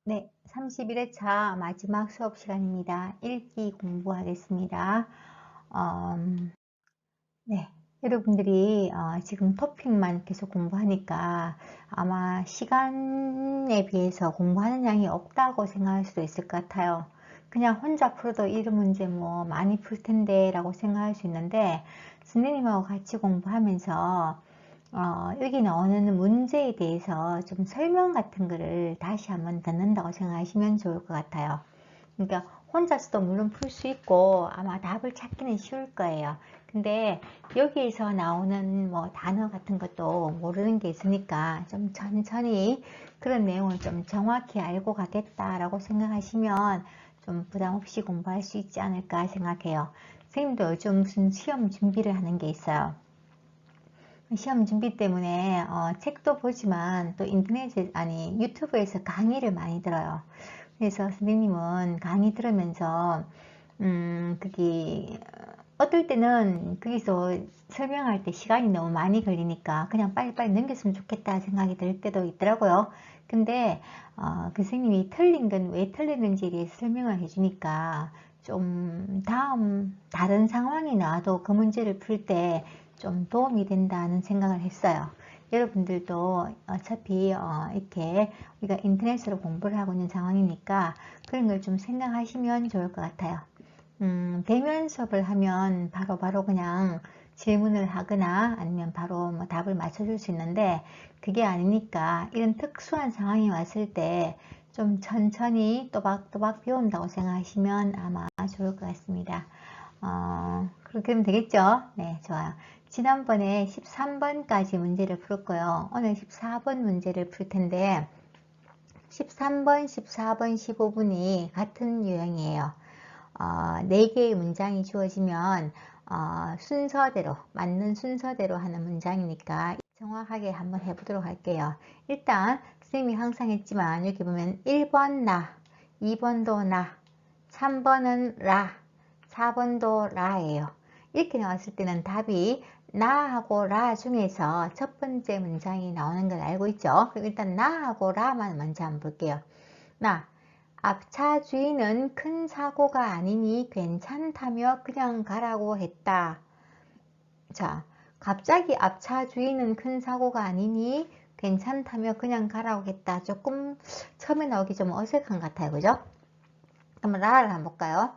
네, 31회차 마지막 수업 시간입니다. 읽기 공부하겠습니다. 음, 네, 여러분들이 지금 토픽만 계속 공부하니까 아마 시간에 비해서 공부하는 양이 없다고 생각할 수도 있을 것 같아요. 그냥 혼자 풀어도 이런 문제 뭐 많이 풀 텐데 라고 생각할 수 있는데, 선생님하고 같이 공부하면서 여기 나오는 문제에 대해서 좀 설명 같은 거를 다시 한번 듣는다고 생각하시면 좋을 것 같아요. 그러니까 혼자서도 물론 풀 수 있고 아마 답을 찾기는 쉬울 거예요. 근데 여기에서 나오는 뭐 단어 같은 것도 모르는 게 있으니까 좀 천천히 그런 내용을 좀 정확히 알고 가겠다라고 생각하시면 좀 부담 없이 공부할 수 있지 않을까 생각해요. 선생님도 요즘 무슨 시험 준비를 하는 게 있어요. 시험 준비 때문에 책도 보지만 또 인터넷에 아니 유튜브에서 강의를 많이 들어요. 그래서 선생님은 강의 들으면서 그게 어떨 때는 거기서 설명할 때 시간이 너무 많이 걸리니까 그냥 빨리빨리 넘겼으면 좋겠다 생각이 들 때도 있더라고요. 근데 그 선생님이 틀린 건 왜 틀렸는지에 대해서 설명을 해주니까 좀 다른 상황이 나와도 그 문제를 풀 때 좀 도움이 된다는 생각을 했어요. 여러분들도 어차피 이렇게 우리가 인터넷으로 공부를 하고 있는 상황이니까 그런 걸 좀 생각하시면 좋을 것 같아요. 대면 수업을 하면 바로 그냥 질문을 하거나 아니면 바로 뭐 답을 맞춰줄 수 있는데, 그게 아니니까 이런 특수한 상황이 왔을 때 좀 천천히 또박또박 배운다고 생각하시면 아마 좋을 것 같습니다. 그렇게 하면 되겠죠? 네, 좋아요. 지난번에 13번까지 문제를 풀었고요. 오늘 14번 문제를 풀 텐데 13번, 14번, 15번이 같은 유형이에요. 4개의 문장이 주어지면 순서대로, 맞는 순서대로 하는 문장이니까 정확하게 한번 해보도록 할게요. 일단 선생님이 항상 했지만 여기 보면 1번 나, 2번도 나, 3번은 라, 4번도 라예요. 이렇게 나왔을 때는 답이 나하고 라 중에서 첫 번째 문장이 나오는 걸 알고 있죠? 그럼 일단 나하고 라만 먼저 한번 볼게요. 나, 앞차 주인은 큰 사고가 아니니 괜찮다며 그냥 가라고 했다. 자, 갑자기 앞차 주인은 큰 사고가 아니니 괜찮다며 그냥 가라고 했다. 조금 처음에 나오기 좀 어색한 것 같아요. 그죠? 한번 라를 한번 볼까요?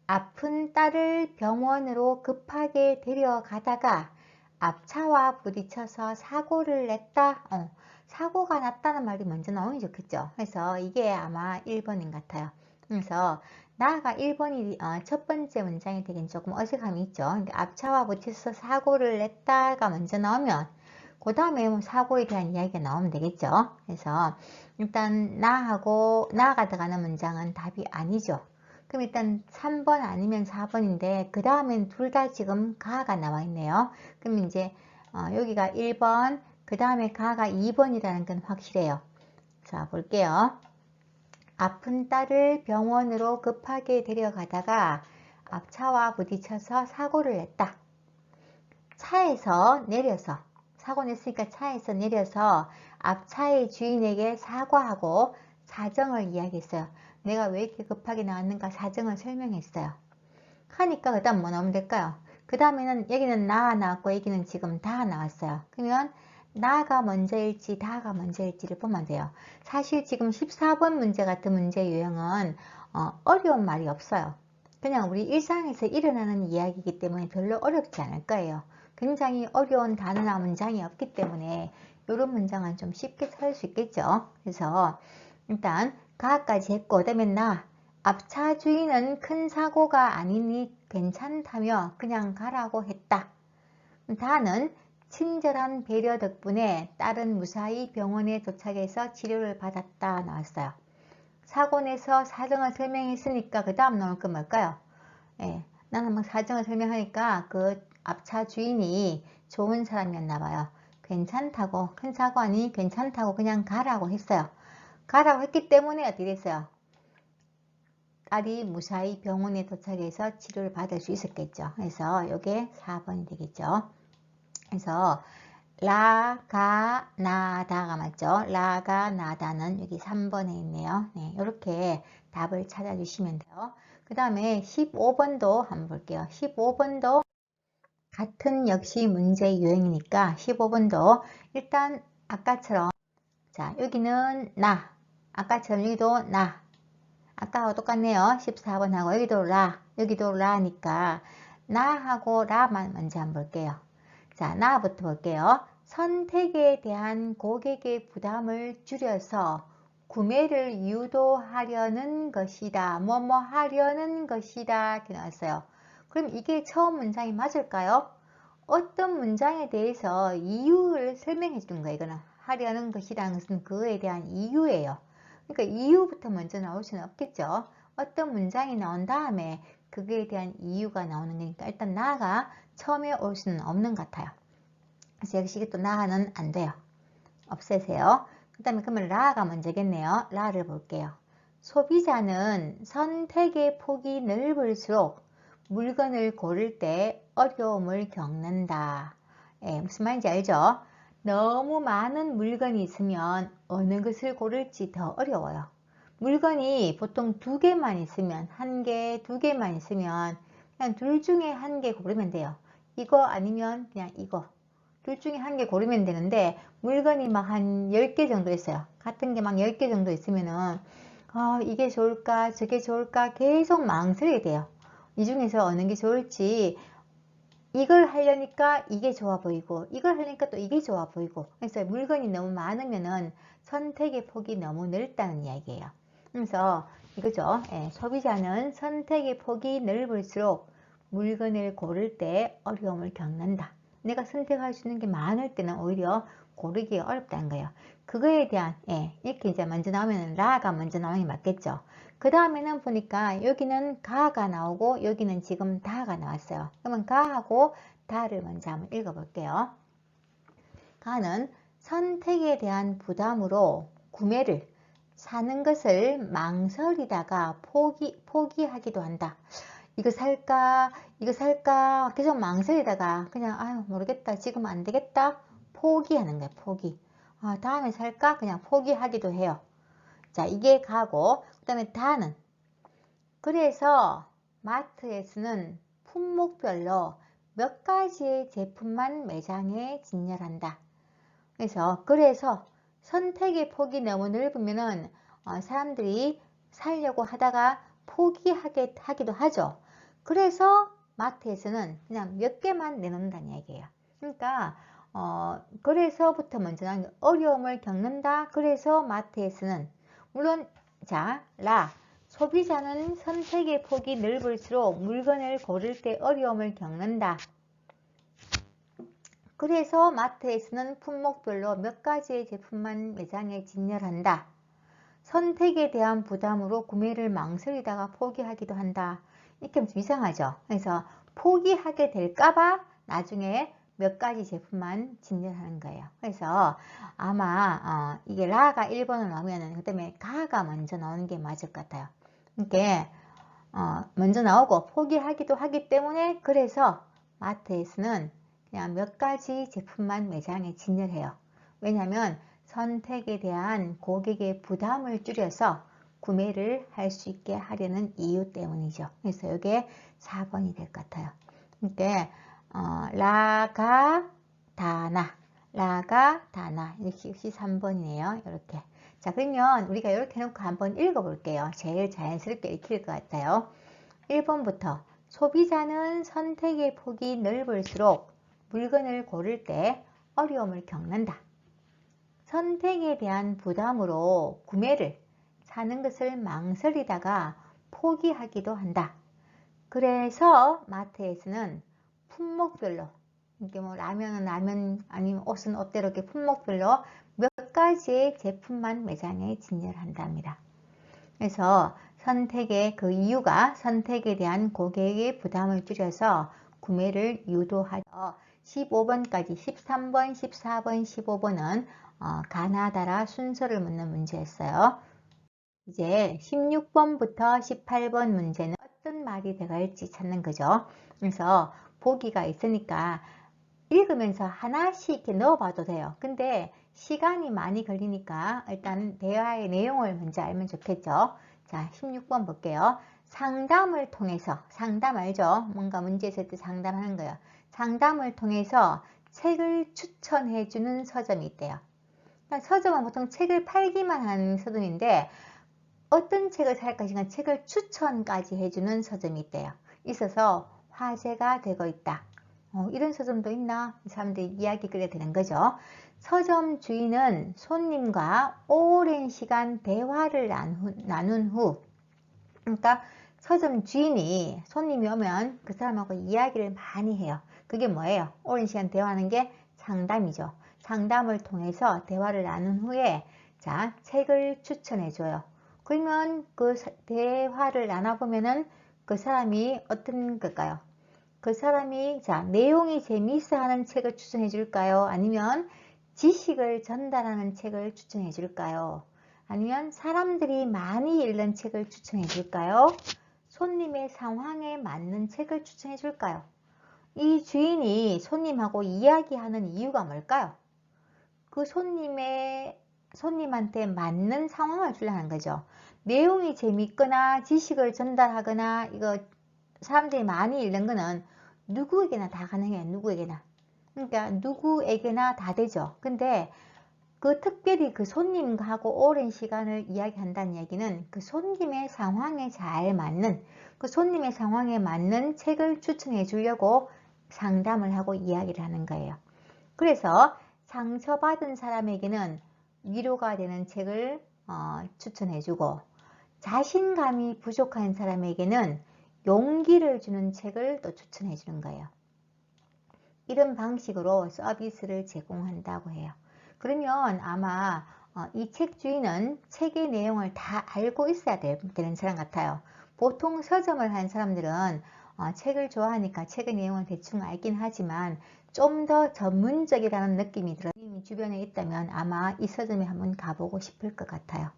아픈 딸을 병원으로 급하게 데려가다가 앞차와 부딪혀서 사고를 냈다. 사고가 났다는 말이 먼저 나오면 좋겠죠. 그래서 이게 아마 1번인 것 같아요. 그래서 나가 1번이 첫 번째 문장이 되긴 조금 어색함이 있죠. 그러니까 앞차와 부딪혀서 사고를 냈다가 먼저 나오면 그 다음에 뭐 사고에 대한 이야기가 나오면 되겠죠. 그래서 일단 나가 들어가는 문장은 답이 아니죠. 그럼 일단 3번 아니면 4번인데 그 다음엔 둘 다 지금 가가 나와 있네요. 그럼 이제 여기가 1번, 그 다음에 가가 2번이라는 건 확실해요. 자, 볼게요. 아픈 딸을 병원으로 급하게 데려가다가 앞차와 부딪혀서 사고를 냈다. 차에서 내려서, 사고 냈으니까 차에서 내려서 앞차의 주인에게 사과하고 사정을 이야기했어요. 내가 왜 이렇게 급하게 나왔는가 사정을 설명했어요. 하니까 그 다음 뭐 나오면 될까요? 그 다음에는 여기는 나 나왔고 여기는 지금 다 나왔어요. 그러면 나가 먼저일지 다가 먼저일지를 보면 돼요. 사실 지금 14번 문제 같은 문제 유형은 어려운 말이 없어요. 그냥 우리 일상에서 일어나는 이야기이기 때문에 별로 어렵지 않을 거예요. 굉장히 어려운 단어나 문장이 없기 때문에 이런 문장은 좀 쉽게 찾을 수 있겠죠. 그래서 일단 가까지 했고 그 다음에 나 앞차 주인은 큰 사고가 아니니 괜찮다며 그냥 가라고 했다. 다는 친절한 배려 덕분에 딸은 무사히 병원에 도착해서 치료를 받았다 나왔어요. 사고 내서 사정을 설명했으니까 그 다음 나올 건 뭘까요? 예, 나는 막 사정을 설명하니까 그 앞차 주인이 좋은 사람이었나 봐요. 괜찮다고, 큰 사고 아니 괜찮다고 그냥 가라고 했어요. 가라고 했기 때문에 어떻게 됐어요? 딸이 무사히 병원에 도착해서 치료를 받을 수 있었겠죠. 그래서 이게 4번이 되겠죠. 그래서 라가 나다가 맞죠? 라가 나다는 여기 3번에 있네요. 네, 이렇게 답을 찾아주시면 돼요. 그 다음에 15번도 한번 볼게요. 15번도 같은 역시 문제 유형이니까 15번도 일단 아까처럼 자 여기는 나 아까처럼 여기도 나 아까하고 똑같네요. 14번하고 여기도 라니까 나하고 라만 먼저 한번 볼게요. 자 나부터 볼게요. 선택에 대한 고객의 부담을 줄여서 구매를 유도하려는 것이다. 뭐뭐 하려는 것이다. 이렇게 나왔어요. 그럼 이게 처음 문장이 맞을까요? 어떤 문장에 대해서 이유를 설명해 주는 거예요. 이거는 하려는 것이라는 것은 그에 대한 이유예요. 그러니까 이유부터 먼저 나올 수는 없겠죠. 어떤 문장이 나온 다음에 그거에 대한 이유가 나오는 거니까 일단 나가 처음에 올 수는 없는 것 같아요. 그래서 역시 이게 또 나는 안 돼요. 없애세요. 그 다음에 그러면 라가 먼저겠네요. 라를 볼게요. 소비자는 선택의 폭이 넓을수록 물건을 고를 때 어려움을 겪는다. 예, 무슨 말인지 알죠? 너무 많은 물건이 있으면 어느 것을 고를지 더 어려워요. 물건이 보통 2개만 있으면, 1개, 2개만 있으면 그냥 둘 중에 1개 고르면 돼요. 이거 아니면 그냥 이거. 둘 중에 1개 고르면 되는데 물건이 막 한 10개 정도 있어요. 같은 게 막 10개 정도 있으면은 이게 좋을까 저게 좋을까 계속 망설이게 돼요. 이 중에서 어느 게 좋을지 이걸 하려니까 이게 좋아 보이고 이걸 하려니까 또 이게 좋아 보이고 그래서 물건이 너무 많으면은 선택의 폭이 너무 넓다는 이야기예요. 그래서 이거죠. 예, 소비자는 선택의 폭이 넓을수록 물건을 고를 때 어려움을 겪는다. 내가 선택할 수 있는 게 많을 때는 오히려 고르기가 어렵다는 거예요. 그거에 대한 이렇게 이제 먼저 나오면 라가 먼저 나오는 게 맞겠죠. 그 다음에는 보니까 여기는 가가 나오고 여기는 지금 다가 나왔어요. 그러면 가하고 다를 먼저 한번 읽어볼게요. 가는 선택에 대한 부담으로 구매를 사는 것을 망설이다가 포기하기도 한다. 이거 살까 계속 망설이다가 그냥 아유 모르겠다 지금 안 되겠다 포기하는 거예요. 포기. 다음에 살까 그냥 포기하기도 해요. 자 이게 가고 그 다음에 다는 그래서 마트에서는 품목별로 몇 가지의 제품만 매장에 진열한다. 그래서 선택의 폭이 너무 넓으면은 사람들이 사려고 하다가 포기하기도 하죠. 그래서 마트에서는 그냥 몇 개만 내놓는다는 얘기예요. 그러니까 그래서부터 먼저 나온 게 어려움을 겪는다. 그래서 마트에서는 물론 자, 소비자는 선택의 폭이 넓을수록 물건을 고를 때 어려움을 겪는다. 그래서 마트에서는 품목별로 몇 가지의 제품만 매장에 진열한다. 선택에 대한 부담으로 구매를 망설이다가 포기하기도 한다. 이렇게 좀 이상하죠. 그래서 포기하게 될까봐 나중에 몇 가지 제품만 진열하는 거예요. 그래서 아마 이게 라가 1번으로 나오면 그 다음에 가가 먼저 나오는 게 맞을 것 같아요. 이게 먼저 나오고 포기하기도 하기 때문에 그래서 마트에서는 그냥 몇 가지 제품만 매장에 진열해요. 왜냐하면 선택에 대한 고객의 부담을 줄여서 구매를 할 수 있게 하려는 이유 때문이죠. 그래서 이게 4번이 될 것 같아요. 그러니까 라가 다나 역시 3번이네요. 이렇게. 자 그러면 우리가 이렇게 해놓고 한번 읽어볼게요. 제일 자연스럽게 읽힐 것 같아요. 1번부터 소비자는 선택의 폭이 넓을수록 물건을 고를 때 어려움을 겪는다. 선택에 대한 부담으로 구매를 사는 것을 망설이다가 포기하기도 한다. 그래서 마트에서는 품목별로 이게 뭐 라면은 라면 아니면 옷은 옷대로 이렇게 품목별로 몇 가지의 제품만 매장에 진열한답니다. 그래서 선택의 그 이유가 선택에 대한 고객의 부담을 줄여서 구매를 유도하죠. 15번까지 13번, 14번, 15번은 가나다라 순서를 묻는 문제였어요. 이제 16번부터 18번 문제는 어떤 말이 들어갈지 찾는 거죠. 그래서 보기가 있으니까 읽으면서 하나씩 이렇게 넣어봐도 돼요. 근데 시간이 많이 걸리니까 일단 대화의 내용을 먼저 알면 좋겠죠. 자, 16번 볼게요. 상담을 통해서, 상담 알죠? 뭔가 문제 있을 때 상담하는 거예요. 상담을 통해서 책을 추천해주는 서점이 있대요. 그러니까 서점은 보통 책을 팔기만 하는 서점인데 어떤 책을 살까 시간 책을 추천까지 해주는 서점이 있대요. 있어서 화제가 되고 있다. 이런 서점도 있나? 사람들이 이야기 끌게 되는 거죠. 서점 주인은 손님과 오랜 시간 대화를 나눈 후, 그러니까 서점 주인이 손님이 오면 그 사람하고 이야기를 많이 해요. 그게 뭐예요? 오랜 시간 대화하는 게 상담이죠. 상담을 통해서 대화를 나눈 후에 자, 책을 추천해 줘요. 그러면 그 대화를 나눠보면은 그 사람이 어떤 걸까요? 그 사람이 자, 내용이 재미있어 하는 책을 추천해 줄까요? 아니면 지식을 전달하는 책을 추천해 줄까요? 아니면 사람들이 많이 읽는 책을 추천해 줄까요? 손님의 상황에 맞는 책을 추천해 줄까요? 이 주인이 손님하고 이야기하는 이유가 뭘까요? 그 손님한테 맞는 상황을 주려는 거죠. 내용이 재밌거나 지식을 전달하거나 이거 사람들이 많이 읽는 거는 누구에게나 다 가능해요. 누구에게나. 그러니까 누구에게나 다 되죠. 근데 그 특별히 그 손님하고 오랜 시간을 이야기한다는 얘기는 그 손님의 상황에 잘 맞는 그 손님의 상황에 맞는 책을 추천해 주려고 상담을 하고 이야기를 하는 거예요. 그래서 상처받은 사람에게는 위로가 되는 책을 추천해 주고 자신감이 부족한 사람에게는 용기를 주는 책을 또 추천해 주는 거예요. 이런 방식으로 서비스를 제공한다고 해요. 그러면 아마 이 책 주인은 책의 내용을 다 알고 있어야 되는 사람 같아요. 보통 서점을 한 사람들은 책을 좋아하니까 책의 내용을 대충 알긴 하지만 좀 더 전문적이라는 느낌이 들어요. 주변에 있다면 아마 이 서점에 한번 가보고 싶을 것 같아요.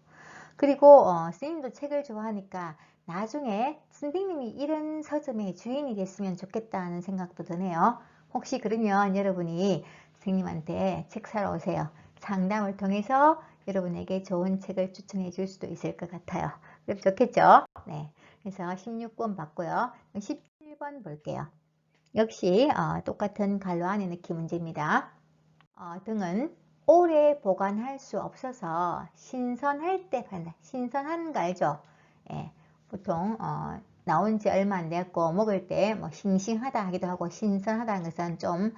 그리고 선생님도 책을 좋아하니까 나중에 선생님이 이런 서점의 주인이 됐으면 좋겠다는 생각도 드네요. 혹시 그러면 여러분이 선생님한테 책 사러 오세요. 상담을 통해서 여러분에게 좋은 책을 추천해 줄 수도 있을 것 같아요. 그럼 좋겠죠? 네. 그래서 16번 봤고요. 17번 볼게요. 역시 똑같은 갈로 안에 넣기 문제입니다. 등은 오래 보관할 수 없어서 신선할 때 판다. 신선한 거 알죠? 예, 보통 나온 지 얼마 안 됐고 먹을 때 뭐 싱싱하다 하기도 하고 신선하다는 것은 좀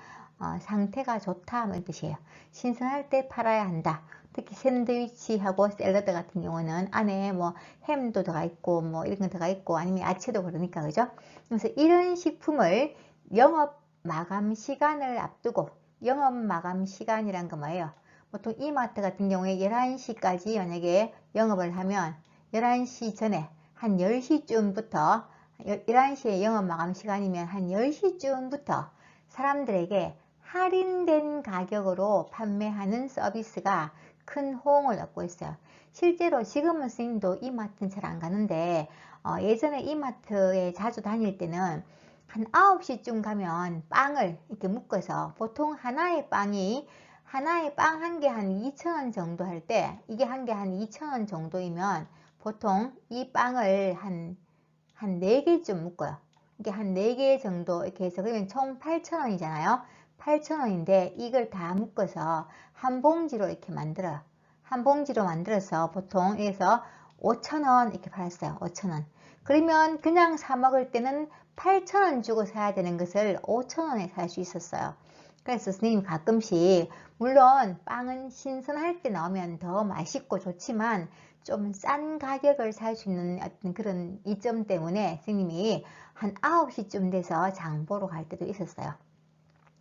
상태가 좋다 뭐 뜻이에요. 신선할 때 팔아야 한다. 특히 샌드위치하고 샐러드 같은 경우는 안에 뭐 햄도 들어가 있고 뭐 이런 거 들어가 있고 아니면 야채도 그러니까 그죠? 그래서 이런 식품을 영업 마감 시간을 앞두고 영업 마감 시간이란 거 뭐예요? 보통 이마트 같은 경우에 11시까지 만약에 영업을 하면 11시 전에 한 10시쯤부터 11시에 영업 마감 시간이면 한 10시쯤부터 사람들에게 할인된 가격으로 판매하는 서비스가 큰 호응을 얻고 있어요. 실제로 지금은 선생님도 이마트는 잘 안 가는데 예전에 이마트에 자주 다닐 때는 한 9시쯤 가면 빵을 이렇게 묶어서 보통 하나의 빵 한 개 한 2,000원 정도 할 때 이게 한 개 한 2,000원 정도이면 보통 이 빵을 한 4개쯤 묶어요. 이게 한 4개 정도 이렇게 해서 그러면 총 8,000원이잖아요. 8,000원인데 이걸 다 묶어서 한 봉지로 이렇게 만들어요. 한 봉지로 만들어서 보통 여기서 5,000원 이렇게 팔았어요. 5,000원. 그러면 그냥 사 먹을 때는 8,000원 주고 사야 되는 것을 5,000원에 살 수 있었어요. 그래서 선생님 가끔씩 물론 빵은 신선할 때 나오면 더 맛있고 좋지만 좀 싼 가격을 살 수 있는 어떤 그런 이점 때문에 선생님이 한 9시쯤 돼서 장 보러 갈 때도 있었어요.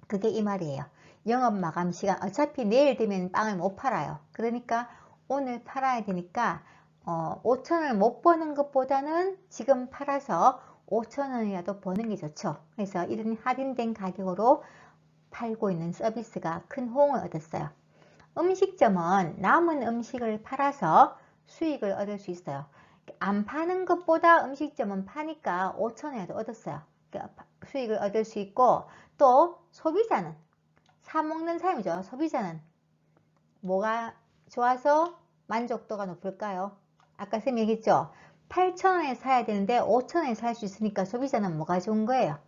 그게 이 말이에요. 영업 마감 시간 어차피 내일 되면 빵을 못 팔아요. 그러니까 오늘 팔아야 되니까 5,000원을 못 버는 것보다는 지금 팔아서 5,000원이라도 버는 게 좋죠. 그래서 이런 할인된 가격으로 팔고 있는 서비스가 큰 호응을 얻었어요. 음식점은 남은 음식을 팔아서 수익을 얻을 수 있어요. 안 파는 것보다 음식점은 파니까 5,000원이라도 얻었어요. 수익을 얻을 수 있고 또 소비자는 사 먹는 사람이죠. 소비자는 뭐가 좋아서 만족도가 높을까요? 아까 쌤 얘기했죠. 8,000원에 사야 되는데 5,000원에 살 수 있으니까 소비자는 뭐가 좋은 거예요?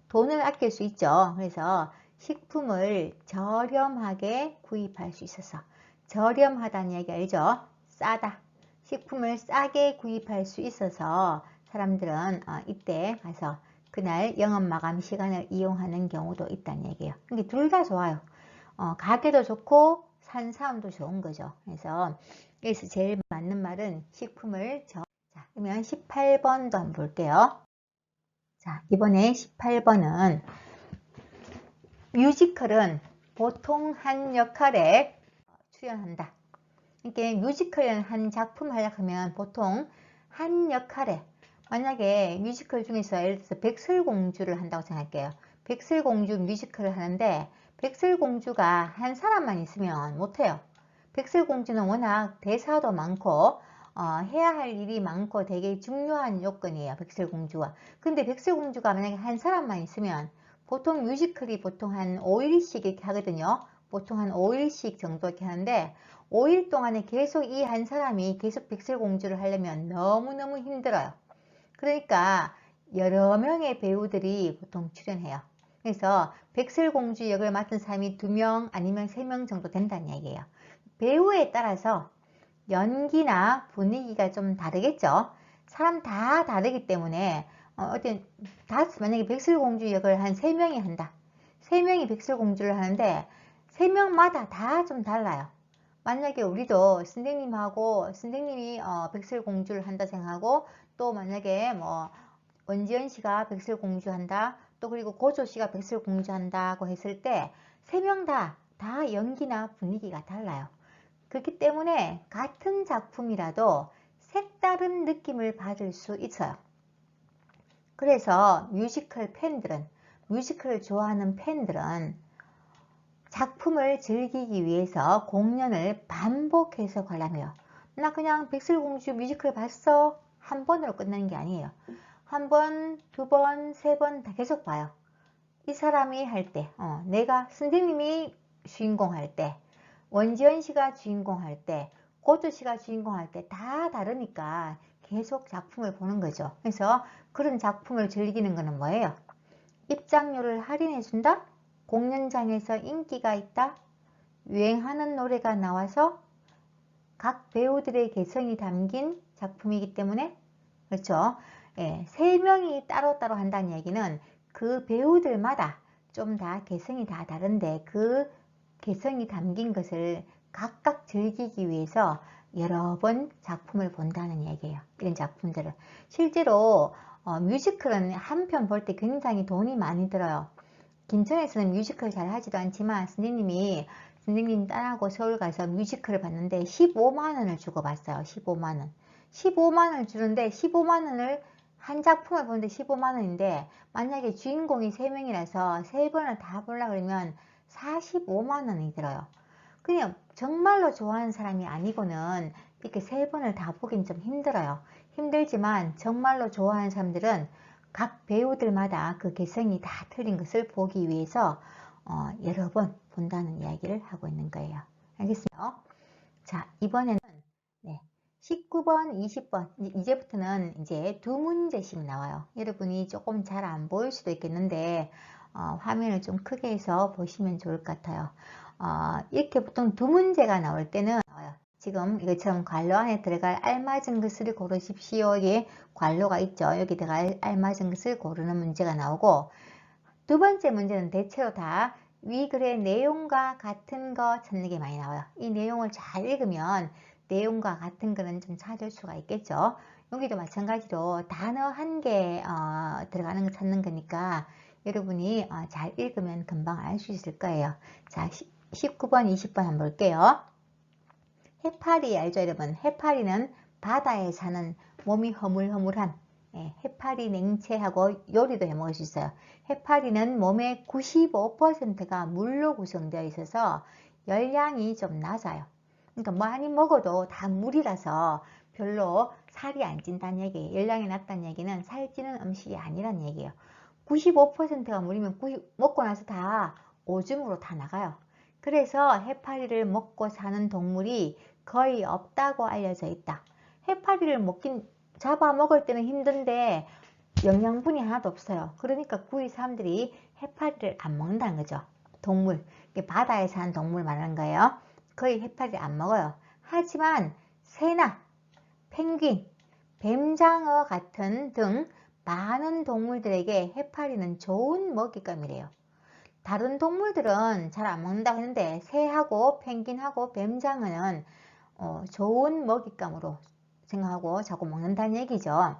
돈을 아낄 수 있죠. 그래서 식품을 저렴하게 구입할 수 있어서, 저렴하다는 얘기 알죠? 싸다. 식품을 싸게 구입할 수 있어서 사람들은 이때 가서 그날 영업 마감 시간을 이용하는 경우도 있다는 얘기예요. 이게 둘 다 좋아요. 가게도 좋고 산 사람도 좋은 거죠. 그래서 여기서 제일 맞는 말은 식품을 자, 그러면 18번도 한번 볼게요. 자, 이번에 18번은 뮤지컬은 보통 한 역할에 출연한다. 이게 뮤지컬 한 작품 하려고 하면 보통 한 역할에, 만약에 뮤지컬 중에서 예를 들어서 백설공주를 한다고 생각할게요. 백설공주 뮤지컬을 하는데 백설공주가 한 사람만 있으면 못해요. 백설공주는 워낙 대사도 많고 해야 할 일이 많고 되게 중요한 요건이에요. 백설공주가. 근데 백설공주가 만약에 한 사람만 있으면 보통 뮤지컬이 보통 한 5일씩 이렇게 하거든요. 보통 한 5일씩 정도 이렇게 하는데 5일 동안에 계속 이 한 사람이 계속 백설공주를 하려면 너무너무 힘들어요. 그러니까 여러 명의 배우들이 보통 출연해요. 그래서 백설공주 역을 맡은 사람이 2명 아니면 3명 정도 된다는 얘기예요. 배우에 따라서 연기나 분위기가 좀 다르겠죠. 사람 다 다르기 때문에 만약에 백설공주 역을 한 3명이 한다. 3명이 백설공주를 하는데 3명마다 다 좀 달라요. 만약에 우리도 선생님이 백설공주를 한다 생각하고, 또 만약에 뭐 원지연 씨가 백설공주 한다, 또 그리고 고조 씨가 백설공주 한다고 했을 때 3명 다 연기나 분위기가 달라요. 그렇기 때문에 같은 작품이라도 색다른 느낌을 받을 수 있어요. 그래서 뮤지컬을 좋아하는 팬들은 작품을 즐기기 위해서 공연을 반복해서 관람해요. 나 그냥 백설공주 뮤지컬 봤어. 한 번으로 끝나는 게 아니에요. 한 번, 2번, 3번 다 계속 봐요. 이 사람이 할 때, 내가 선생님이 주인공 할 때, 원지연 씨가 주인공 할 때, 고조 씨가 주인공 할 때 다 다르니까 계속 작품을 보는 거죠. 그래서 그런 작품을 즐기는 거는 뭐예요? 입장료를 할인해 준다? 공연장에서 인기가 있다? 유행하는 노래가 나와서 각 배우들의 개성이 담긴 작품이기 때문에, 그렇죠? 예, 3명이 따로따로 한다는 얘기는 그 배우들마다 좀 다 개성이 다 다른데 그 개성이 담긴 것을 각각 즐기기 위해서 여러 번 작품을 본다는 얘기예요. 이런 작품들을. 실제로 뮤지컬은 한 편 볼 때 굉장히 돈이 많이 들어요. 김천에서는 뮤지컬 잘 하지도 않지만 선생님 딸하고 서울 가서 뮤지컬을 봤는데 15만 원을 주고 봤어요. 15만 원. 15만 원을 주는데 15만 원을 한 작품을 보는데 15만 원인데, 만약에 주인공이 3명이라서 3번을 다 보려고 그러면 45만 원이 들어요. 그냥 정말로 좋아하는 사람이 아니고는 이렇게 3번을 다 보긴 좀 힘들어요. 힘들지만 정말로 좋아하는 사람들은 각 배우들마다 그 개성이 다 틀린 것을 보기 위해서 여러 번 본다는 이야기를 하고 있는 거예요. 알겠어요? 자, 이번에는 19번, 20번 이제부터는 이제 2문제씩 나와요. 여러분이 조금 잘 안 보일 수도 있겠는데 화면을 좀 크게 해서 보시면 좋을 것 같아요. 이렇게 보통 2문제가 나올 때는 지금 이것처럼 괄호 안에 들어갈 알맞은 것을 고르십시오. 여기 괄호가 있죠. 여기 들어갈 알맞은 것을 고르는 문제가 나오고, 2번째 문제는 대체로 다 위 글의 내용과 같은 거 찾는 게 많이 나와요. 이 내용을 잘 읽으면 내용과 같은 거는 좀 찾을 수가 있겠죠. 여기도 마찬가지로 단어 한 개 들어가는 거 찾는 거니까 여러분이 잘 읽으면 금방 알 수 있을 거예요. 자, 19번, 20번 한번 볼게요. 해파리 알죠, 여러분? 해파리는 바다에 사는 몸이 허물허물한 해파리 냉채하고 요리도 해 먹을 수 있어요. 해파리는 몸의 95%가 물로 구성되어 있어서 열량이 좀 낮아요. 그러니까 많이 먹어도 다 물이라서 별로 살이 안 찐다는 얘기예요. 열량이 낮다는 얘기는 살찌는 음식이 아니란 얘기예요. 95%가 물이면 먹고 나서 다 오줌으로 다 나가요. 그래서 해파리를 먹고 사는 동물이 거의 없다고 알려져 있다. 해파리를 잡아 먹을 때는 힘든데 영양분이 하나도 없어요. 그러니까 거의 사람들이 해파리를 안 먹는다는 거죠. 동물, 바다에 사는 동물 말하는 거예요. 거의 해파리를 안 먹어요. 하지만 새나 펭귄, 뱀장어 같은 등 많은 동물들에게 해파리는 좋은 먹잇감이래요. 다른 동물들은 잘 안 먹는다고 했는데 새하고 펭귄하고 뱀장어는 좋은 먹잇감으로 생각하고 자꾸 먹는다는 얘기죠.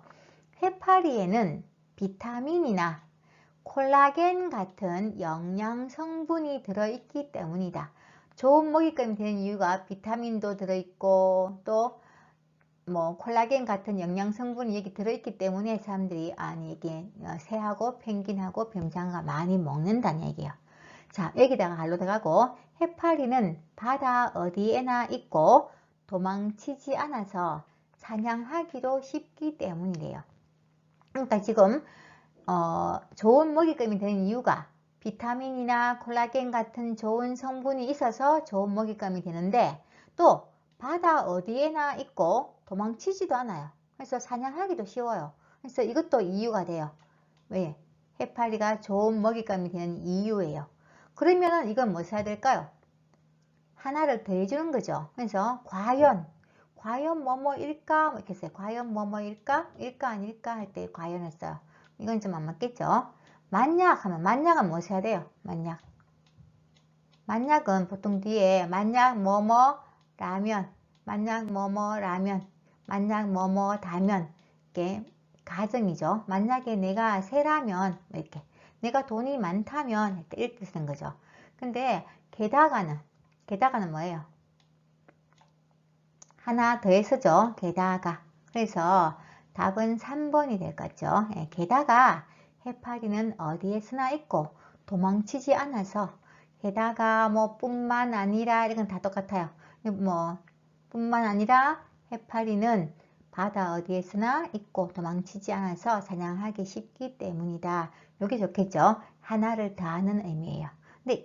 해파리에는 비타민이나 콜라겐 같은 영양 성분이 들어있기 때문이다. 좋은 먹잇감이 되는 이유가 비타민도 들어있고 또 콜라겐 같은 영양 성분이 여기 들어있기 때문에 사람들이 이게 새하고 펭귄하고 뱀장어가 많이 먹는다는 얘기예요. 자, 여기다가 갈로 들어가고 해파리는 바다 어디에나 있고 도망치지 않아서 사냥하기도 쉽기 때문이래요. 그러니까 지금 좋은 먹잇감이 되는 이유가 비타민이나 콜라겐 같은 좋은 성분이 있어서 좋은 먹잇감이 되는데 또 바다 어디에나 있고 도망치지도 않아요. 그래서 사냥하기도 쉬워요. 그래서 이것도 이유가 돼요. 왜? 해파리가 좋은 먹잇감이 되는 이유예요. 그러면 이건 뭐 써야 될까요? 하나를 더해주는 거죠. 그래서 과연 뭐뭐일까? 이렇게 써요. 과연 뭐뭐일까? 일까 아닐까? 할 때 과연을 써요. 이건 좀 안 맞겠죠? 만약 하면 만약은 뭐 써야 돼요? 만약은 보통 뒤에 만약 뭐뭐 라면, 만약 뭐뭐 라면, 만약 뭐뭐 다면 이게 가정이죠. 만약에 내가 새라면 이렇게 내가 돈이 많다면 이렇게 쓰는 거죠. 근데 게다가는 뭐예요? 하나 더해서죠. 게다가. 그래서 답은 3번이 될 것 같죠. 게다가 해파리는 어디에서나 있고 도망치지 않아서 게다가 뿐만 아니라 이건 다 똑같아요. 뿐만 아니라 해파리는 바다 어디에서나 있고 도망치지 않아서 사냥하기 쉽기 때문이다. 이게 좋겠죠. 하나를 더하는 의미예요. 근데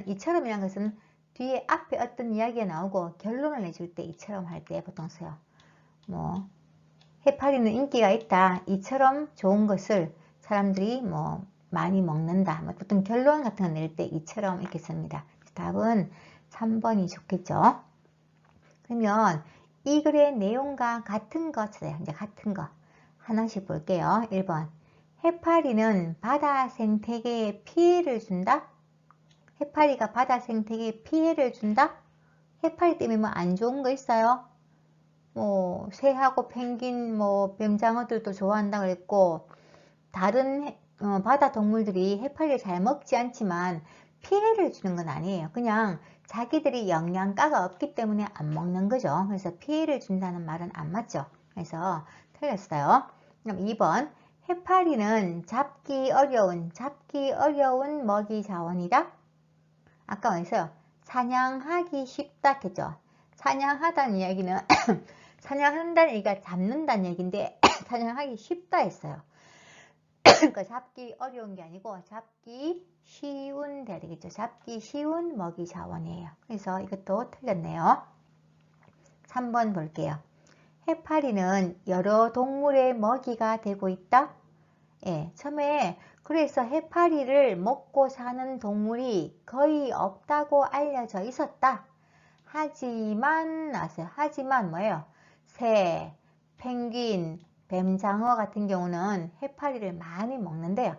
이처럼이라는 것은 뒤에 앞에 어떤 이야기가 나오고 결론을 내줄 때 이처럼 할 때 보통 써요. 해파리는 인기가 있다. 이처럼 좋은 것을 사람들이 많이 먹는다. 보통 결론 같은 거 낼 때 이처럼 이렇게 씁니다. 답은 3번이 좋겠죠. 그러면 이 글의 내용과 같은 거 찾아요. 이제 같은 거 하나씩 볼게요. 1번. 해파리는 바다 생태계에 피해를 준다. 해파리가 바다 생태계에 피해를 준다? 해파리 때문에 안 좋은 거 있어요? 새하고 펭귄, 뱀장어들도 좋아한다 그랬고, 다른 바다 동물들이 해파리를 잘 먹지 않지만 피해를 주는 건 아니에요. 그냥 자기들이 영양가가 없기 때문에 안 먹는 거죠. 그래서 피해를 준다는 말은 안 맞죠. 그래서 틀렸어요. 그럼 2번. 해파리는 잡기 어려운 먹이 자원이다. 아까 말했어요. 사냥하기 쉽다 했죠. 사냥하다는 이야기는 사냥한다는 얘기가 잡는다는 얘기인데 사냥하기 쉽다 했어요. 그러니까 잡기 어려운 게 아니고 잡기 쉬운 돼야 되겠죠. 잡기 쉬운 먹이 자원이에요. 그래서 이것도 틀렸네요. 3번 볼게요. 해파리는 여러 동물의 먹이가 되고 있다. 처음에 그래서 해파리를 먹고 사는 동물이 거의 없다고 알려져 있었다. 하지만 뭐예요? 새, 펭귄, 뱀장어 같은 경우는 해파리를 많이 먹는데요.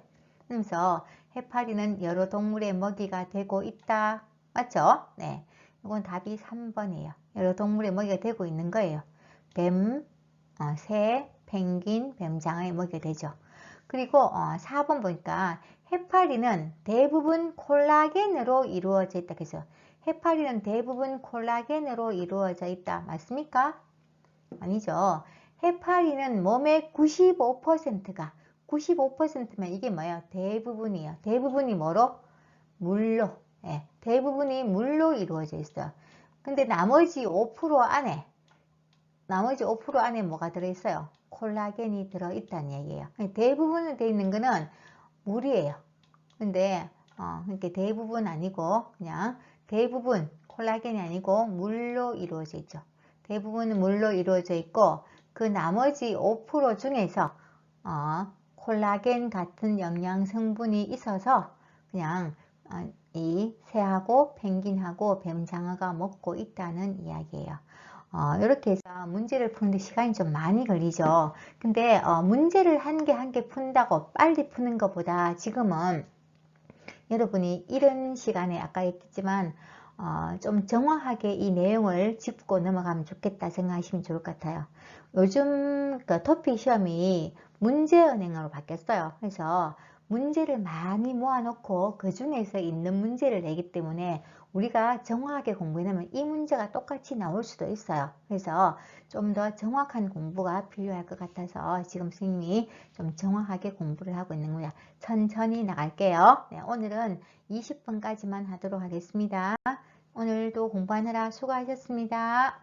그래서 해파리는 여러 동물의 먹이가 되고 있다. 맞죠? 네. 이건 답이 3번이에요. 여러 동물의 먹이가 되고 있는 거예요. 새, 펭귄, 뱀장어의 먹이가 되죠. 그리고 4번 보니까 해파리는 대부분 콜라겐으로 이루어져 있다. 그래서 해파리는 대부분 콜라겐으로 이루어져 있다. 맞습니까? 아니죠. 해파리는 몸의 95%가 95%면 이게 뭐예요? 대부분이에요. 대부분이 뭐로? 물로. 대부분이 물로 이루어져 있어요. 근데 나머지 5% 안에 뭐가 들어있어요? 콜라겐이 들어있다는 얘기예요. 대부분으로 되어 있는 거는 물이에요. 근데 이렇게 대부분 아니고 그냥 대부분 콜라겐이 아니고 물로 이루어져 있죠. 대부분은 물로 이루어져 있고 그 나머지 5% 중에서 콜라겐 같은 영양 성분이 있어서 그냥 이 새하고 펭귄하고 뱀장어가 먹고 있다는 이야기예요. 이렇게 해서 문제를 푸는데 시간이 좀 많이 걸리죠. 근데 문제를 한 개 한 개 푼다고 빨리 푸는 것보다 지금은 여러분이 이런 시간에 아까 얘기했지만 좀 정확하게 이 내용을 짚고 넘어가면 좋겠다 생각하시면 좋을 것 같아요. 요즘 그 토픽 시험이 문제은행으로 바뀌었어요. 그래서 문제를 많이 모아놓고 그 중에서 있는 문제를 내기 때문에 우리가 정확하게 공부해내면 이 문제가 똑같이 나올 수도 있어요. 그래서 좀 더 정확한 공부가 필요할 것 같아서 지금 선생님이 좀 정확하게 공부를 하고 있는 거야. 천천히 나갈게요. 네, 오늘은 20분까지만 하도록 하겠습니다. 오늘도 공부하느라 수고하셨습니다.